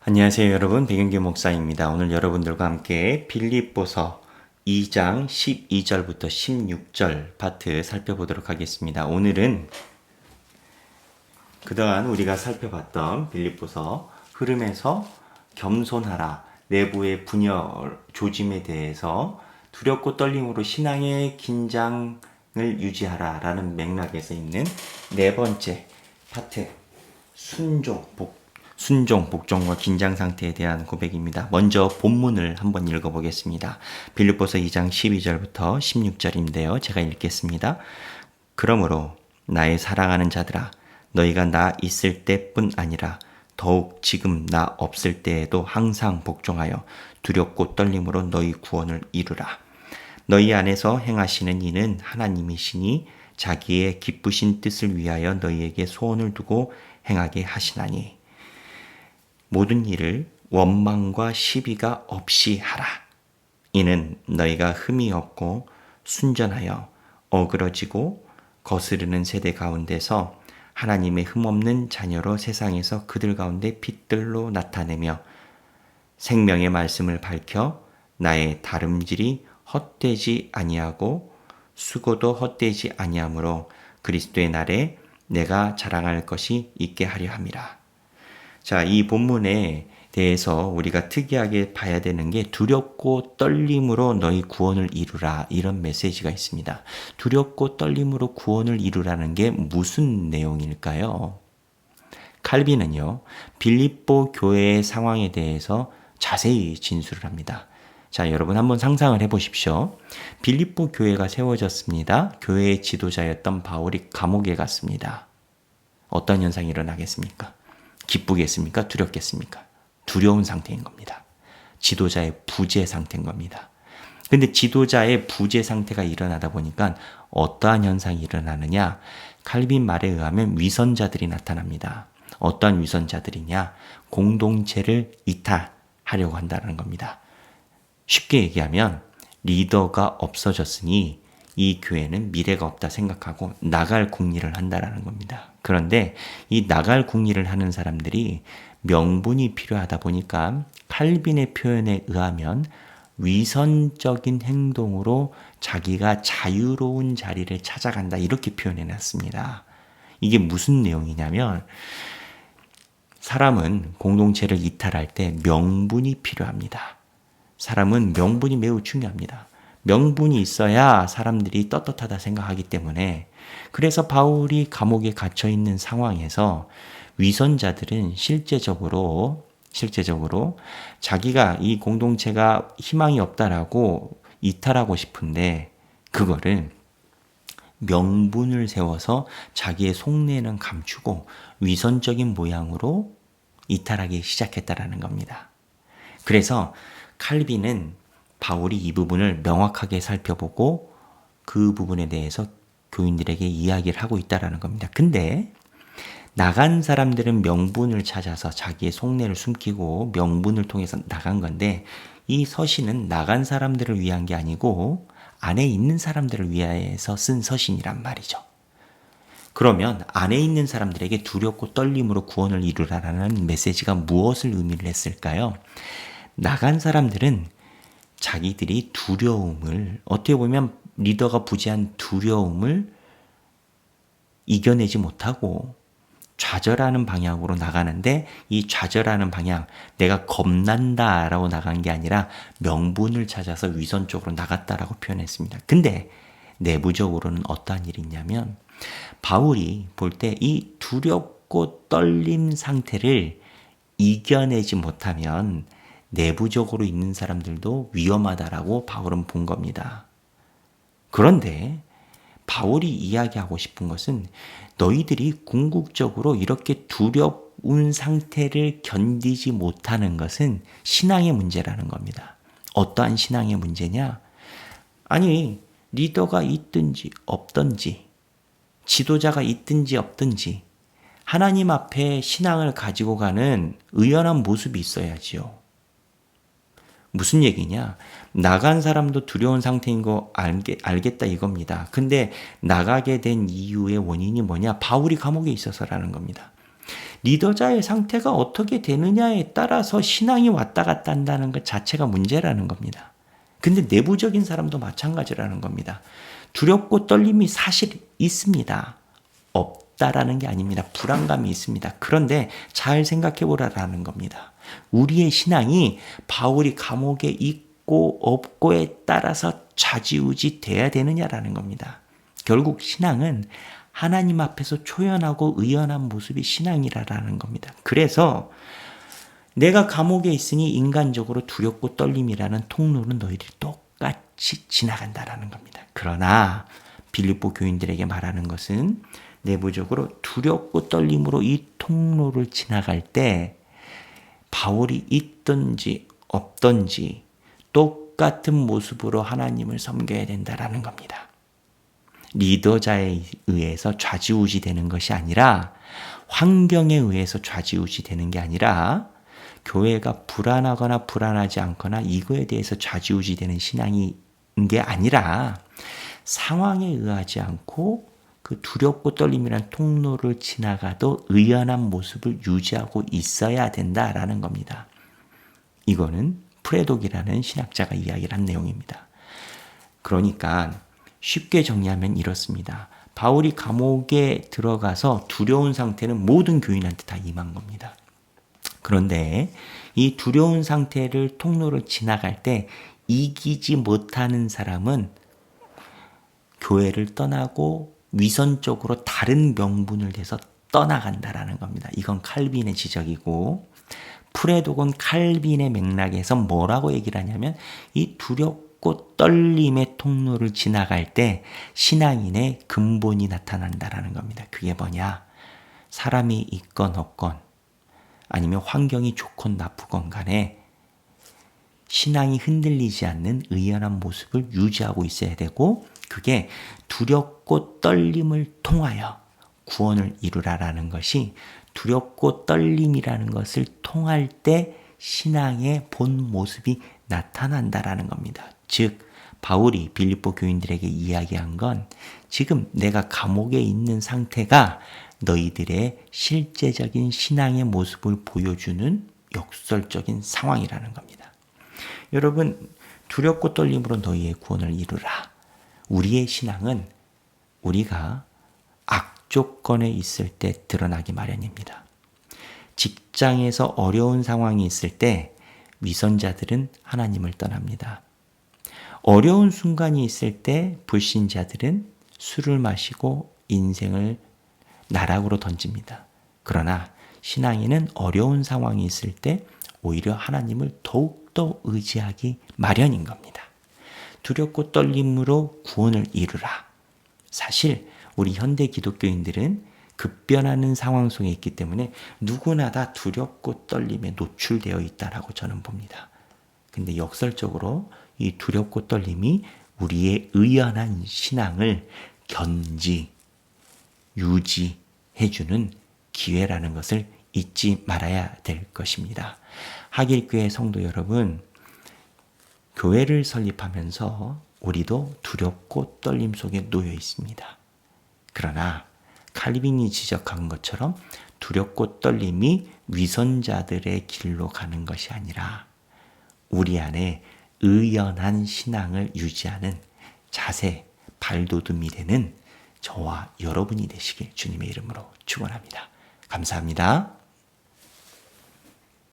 안녕하세요 여러분, 백윤규 목사입니다. 오늘 여러분들과 함께 빌립보서 2장 12절부터 16절 파트 살펴보도록 하겠습니다. 오늘은 그동안 우리가 살펴봤던 빌립보서 흐름에서 겸손하라, 내부의 분열, 조짐에 대해서 두렵고 떨림으로 신앙의 긴장을 유지하라 라는 맥락에서 있는 네 번째 파트, 순종, 복종과 긴장 상태에 대한 고백입니다. 먼저 본문을 한번 읽어보겠습니다. 빌립보서 2장 12절부터 16절인데요. 제가 읽겠습니다. 그러므로 나의 사랑하는 자들아, 너희가 나 있을 때뿐 아니라 더욱 지금 나 없을 때에도 항상 복종하여 두렵고 떨림으로 너희 구원을 이루라. 너희 안에서 행하시는 이는 하나님이시니 자기의 기쁘신 뜻을 위하여 너희에게 소원을 두고 행하게 하시나니 모든 일을 원망과 시비가 없이 하라. 이는 너희가 흠이 없고 순전하여 어그러지고 거스르는 세대 가운데서 하나님의 흠없는 자녀로 세상에서 그들 가운데 빛들로 나타내며 생명의 말씀을 밝혀 나의 다름질이 헛되지 아니하고 수고도 헛되지 아니하므로 그리스도의 날에 내가 자랑할 것이 있게 하려 함이라. 자, 이 본문에 대해서 우리가 특이하게 봐야 되는 게 두렵고 떨림으로 너희 구원을 이루라, 이런 메시지가 있습니다. 두렵고 떨림으로 구원을 이루라는 게 무슨 내용일까요? 칼빈은요, 빌립보 교회의 상황에 대해서 자세히 진술을 합니다. 자, 여러분 한번 상상을 해보십시오. 빌립보 교회가 세워졌습니다. 교회의 지도자였던 바울이 감옥에 갔습니다. 어떤 현상이 일어나겠습니까? 기쁘겠습니까? 두렵겠습니까? 두려운 상태인 겁니다. 지도자의 부재 상태인 겁니다. 근데 지도자의 부재 상태가 일어나다 보니까 어떠한 현상이 일어나느냐? 칼빈 말에 의하면 위선자들이 나타납니다. 어떠한 위선자들이냐? 공동체를 이탈하려고 한다는 겁니다. 쉽게 얘기하면 리더가 없어졌으니 이 교회는 미래가 없다 생각하고 나갈 궁리를 한다라는 겁니다. 그런데 이 나갈 궁리를 하는 사람들이 명분이 필요하다 보니까 칼빈의 표현에 의하면 위선적인 행동으로 자기가 자유로운 자리를 찾아간다, 이렇게 표현해 놨습니다. 이게 무슨 내용이냐면 사람은 공동체를 이탈할 때 명분이 필요합니다. 사람은 명분이 매우 중요합니다. 명분이 있어야 사람들이 떳떳하다 생각하기 때문에, 그래서 바울이 감옥에 갇혀 있는 상황에서 위선자들은 실제적으로 자기가 이 공동체가 희망이 없다라고 이탈하고 싶은데 그거를 명분을 세워서 자기의 속내는 감추고 위선적인 모양으로 이탈하기 시작했다라는 겁니다. 그래서 칼빈은 바울이 이 부분을 명확하게 살펴보고 그 부분에 대해서 교인들에게 이야기를 하고 있다라는 겁니다. 근데 나간 사람들은 명분을 찾아서 자기의 속내를 숨기고 명분을 통해서 나간 건데, 이 서신은 나간 사람들을 위한 게 아니고 안에 있는 사람들을 위해서 쓴 서신이란 말이죠. 그러면 안에 있는 사람들에게 두렵고 떨림으로 구원을 이루라라는 메시지가 무엇을 의미를 했을까요? 나간 사람들은 자기들이 두려움을, 어떻게 보면 리더가 부재한 두려움을 이겨내지 못하고 좌절하는 방향으로 나가는데, 이 좌절하는 방향, 내가 겁난다라고 나간 게 아니라 명분을 찾아서 위선 쪽으로 나갔다라고 표현했습니다. 근데 내부적으로는 어떠한 일이 있냐면, 바울이 볼 때 이 두렵고 떨림 상태를 이겨내지 못하면 내부적으로 있는 사람들도 위험하다라고 바울은 본 겁니다. 그런데 바울이 이야기하고 싶은 것은 너희들이 궁극적으로 이렇게 두려운 상태를 견디지 못하는 것은 신앙의 문제라는 겁니다. 어떠한 신앙의 문제냐? 아니, 리더가 있든지 없든지, 지도자가 있든지 없든지 하나님 앞에 신앙을 가지고 가는 의연한 모습이 있어야지요. 무슨 얘기냐? 나간 사람도 두려운 상태인 거 알겠다 이겁니다. 근데 나가게 된 이유의 원인이 뭐냐? 바울이 감옥에 있어서라는 겁니다. 리더자의 상태가 어떻게 되느냐에 따라서 신앙이 왔다 갔다 한다는 것 자체가 문제라는 겁니다. 근데 내부적인 사람도 마찬가지라는 겁니다. 두렵고 떨림이 사실 있습니다. 없다라는 게 아닙니다. 불안감이 있습니다. 그런데 잘 생각해 보라라는 겁니다. 우리의 신앙이 바울이 감옥에 있고 없고에 따라서 좌지우지 돼야 되느냐라는 겁니다. 결국 신앙은 하나님 앞에서 초연하고 의연한 모습이 신앙이라는 겁니다. 그래서 내가 감옥에 있으니 인간적으로 두렵고 떨림이라는 통로는 너희들이 똑같이 지나간다라는 겁니다. 그러나 빌립보 교인들에게 말하는 것은 내부적으로 두렵고 떨림으로 이 통로를 지나갈 때 바울이 있든지 없든지 똑같은 모습으로 하나님을 섬겨야 된다라는 겁니다. 리더자에 의해서 좌지우지 되는 것이 아니라 환경에 의해서 좌지우지 되는 게 아니라 교회가 불안하거나 불안하지 않거나 이거에 대해서 좌지우지 되는 신앙인 게 아니라 상황에 의하지 않고 그 두렵고 떨림이란 통로를 지나가도 의연한 모습을 유지하고 있어야 된다라는 겁니다. 이거는 프레독이라는 신학자가 이야기를 한 내용입니다. 그러니까 쉽게 정리하면 이렇습니다. 바울이 감옥에 들어가서 두려운 상태는 모든 교인한테 다 임한 겁니다. 그런데 이 두려운 상태를 통로를 지나갈 때 이기지 못하는 사람은 교회를 떠나고 위선적으로 다른 명분을 대서 떠나간다라는 겁니다. 이건 칼빈의 지적이고 프레독은 칼빈의 맥락에서 뭐라고 얘기를 하냐면 이 두렵고 떨림의 통로를 지나갈 때 신앙인의 근본이 나타난다라는 겁니다. 그게 뭐냐? 사람이 있건 없건 아니면 환경이 좋건 나쁘건 간에 신앙이 흔들리지 않는 의연한 모습을 유지하고 있어야 되고 그게 두렵고 떨림을 통하여 구원을 이루라라는 것이 두렵고 떨림이라는 것을 통할 때 신앙의 본 모습이 나타난다라는 겁니다. 즉 바울이 빌립보 교인들에게 이야기한 건 지금 내가 감옥에 있는 상태가 너희들의 실제적인 신앙의 모습을 보여주는 역설적인 상황이라는 겁니다. 여러분 두렵고 떨림으로 너희의 구원을 이루라. 우리의 신앙은 우리가 악조건에 있을 때 드러나기 마련입니다. 직장에서 어려운 상황이 있을 때 위선자들은 하나님을 떠납니다. 어려운 순간이 있을 때 불신자들은 술을 마시고 인생을 나락으로 던집니다. 그러나 신앙인은 어려운 상황이 있을 때 오히려 하나님을 더욱더 의지하기 마련인 겁니다. 두렵고 떨림으로 구원을 이루라. 사실 우리 현대 기독교인들은 급변하는 상황 속에 있기 때문에 누구나 다 두렵고 떨림에 노출되어 있다라고 저는 봅니다. 근데 역설적으로 이 두렵고 떨림이 우리의 의연한 신앙을 유지해주는 기회라는 것을 잊지 말아야 될 것입니다. 하길교회 성도 여러분, 교회를 설립하면서 우리도 두렵고 떨림 속에 놓여 있습니다. 그러나 칼빈이 지적한 것처럼 두렵고 떨림이 위선자들의 길로 가는 것이 아니라 우리 안에 의연한 신앙을 유지하는 자세, 발돋움이 되는 저와 여러분이 되시길 주님의 이름으로 축원합니다. 감사합니다.